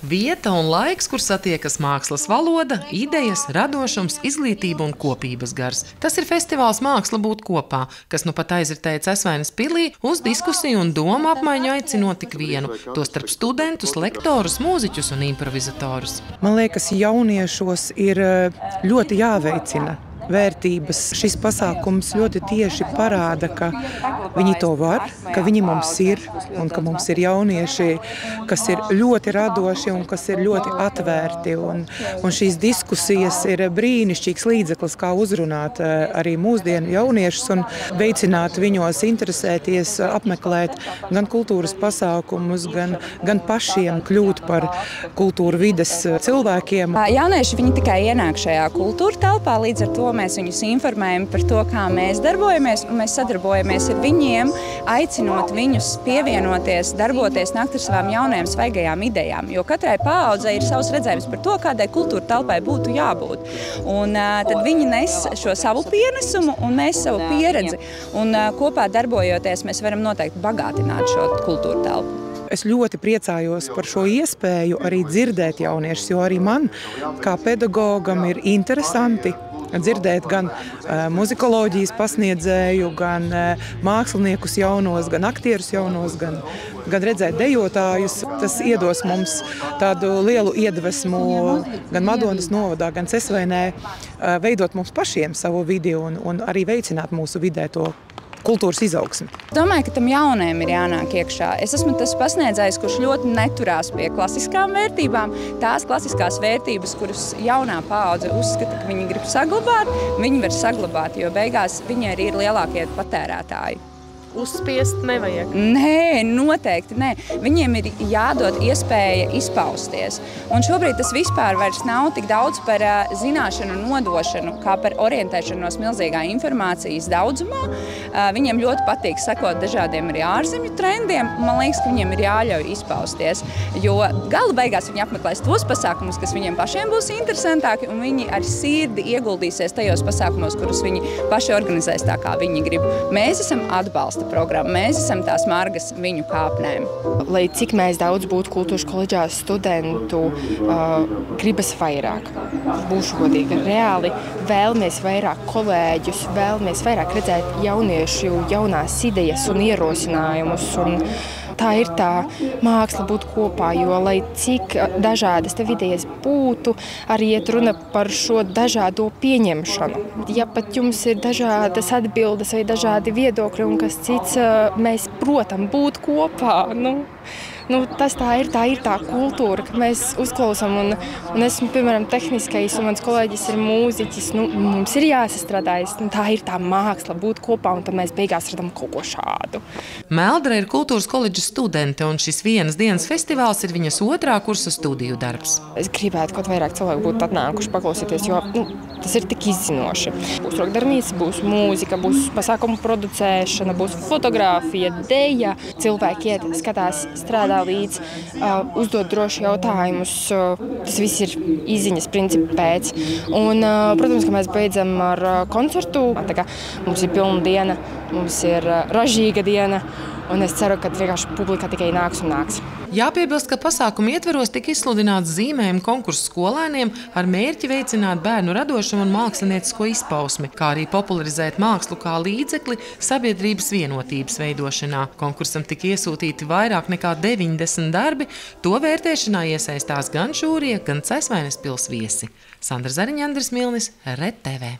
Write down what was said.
Vieta un laiks, kur satiekas mākslas valoda, idejas, radošums, izglītība un kopības gars. Tas ir festivāls Māksla būt kopā, kas nu pat aizritēja Cesvainas pilī uz diskusiju un domu apmaiņu aicinot tik vienu, tostarp studentus, lektorus, mūziķus un improvizatorus. Man liekas, jauniešos ir ļoti jāveicina vērtības. Šis pasākums ļoti tieši parāda, ka viņi to var, ka viņi mums ir un ka mums ir jaunieši, kas ir ļoti radoši un kas ir ļoti atvērti. Un šīs diskusijas ir brīnišķīgs līdzeklis, kā uzrunāt arī mūsdienu jauniešus un veicināt viņos interesēties, apmeklēt gan kultūras pasākumus, gan pašiem kļūt par kultūra vides cilvēkiem. Jaunieši viņi tikai ienāk šajā kultūra telpā, līdz ar to mēs viņus informējam par to, kā mēs darbojamies, un mēs sadarbojamies ar viņiem, aicinot viņus pievienoties, darboties, nākt ar savām jaunajām svaigajām idejām, jo katrai paaudzei ir savs redzējums par to, kādai kultūra telpai būtu jābūt. Un tad viņi nes šo savu pienesumu un mēs savu pieredzi, un kopā darbojoties mēs varam noteikti bagātināt šo kultūra telpu. Es ļoti priecājos par šo iespēju arī dzirdēt jauniešus, jo arī man, kā pedagogam, ir interesanti dzirdēt gan muzikoloģijas pasniedzēju, gan māksliniekus jaunos, gan aktierus jaunos, gan redzēt dejotājus. Tas iedos mums tādu lielu iedvesmu gan Madonas novadā, gan Cesvainē veidot mums pašiem savu vidi un arī veicināt mūsu vidē to kultūras izaugsmi. Domāju, ka tam jaunajam ir jānāk iekšā. Es esmu tas pasniedzējs, kurš ļoti neturās pie klasiskām vērtībām. Tās klasiskās vērtības, kuras jaunā paudze uzskata, ka viņi grib saglabāt, viņi var saglabāt, jo beigās viņi arī ir lielākie patērētāji. Uzspiest nevajag? Nē, noteikti nē. Viņiem ir jādod iespēja izpausties. Un šobrīd tas vispār vairs nav tik daudz par zināšanu nodošanu, kā par orientēšanos milzīgā informācijas daudzumā. Viņiem ļoti patīk sekot dažādiem arī ārzemju trendiem. Man liekas, ka viņiem ir jāļauj izpausties, jo gala beigās viņi apmeklēs tos pasākumus, kas viņiem pašiem būs interesantāki, un viņi ar sirdi ieguldīsies tajos pasākumos, kurus viņi paši organizēs tā, kā viņi grib. Mēs esam atbalsta programma. Mēs esam tās margas viņu kāpnēm. Lai cik mēs daudz būtu kultūras koledžā studentu, gribas vairāk. Būšu godīga. Reāli vēlamies vairāk kolēģus, vēlamies vairāk redzēt jauniešu jaunās idejas un ierosinājumus. Un tā ir tā māksla būt kopā, jo lai cik dažādas tev idejas būtu, arī iet runa par šo dažādo pieņemšanu. Ja pat jums ir dažādas atbildes vai dažādi viedokļi un kas cits, mēs, protams, būt kopā. Tā ir tā kultūra, ka mēs uzklausām, un esmu, piemēram, tehniskais, un mans kolēģis ir mūziķis. Mums ir jāsastrādājas, tā ir tā māksla būt kopā, un tad mēs beigās radam kaut ko šādu. Meldra ir kultūras koledžas studente, un šis vienas dienas festivāls ir viņas 2. kursa studiju darbs. Es gribētu, kaut vairāk cilvēku būtu atnākuši paklausīties, jo tas ir tik izzinoši. Būs rokdarbnīca, būs mūzika, būs pasākumu producēšana, būs fotogrāfija, deja. Cilvēki iet, skatās, strādā līdz, uzdot droši jautājumus. Tas viss ir izziņas principi pēc. Un, protams, ka mēs beidzam ar koncertu. Tā kā mums ir pilna diena, mums ir ražīga diena, un es ceru, ka vienkārši publika tikai nāks un nāks. Jāpiebilst, ka pasākuma ietveros tika izsludināts zīmējuma konkurss skolēniem ar mērķi veicināt bērnu radošumu un māksliniecisko izpausmi, kā arī popularizēt mākslu kā līdzekli sabiedrības vienotības veidošanā. Konkursam tika iesūtīti vairāk nekā 90 darbi, to vērtēšanā iesaistās gan žūrija, gan Cesvainas pils viesi. Sandra Zariņa, Andris Milnis, Red TV.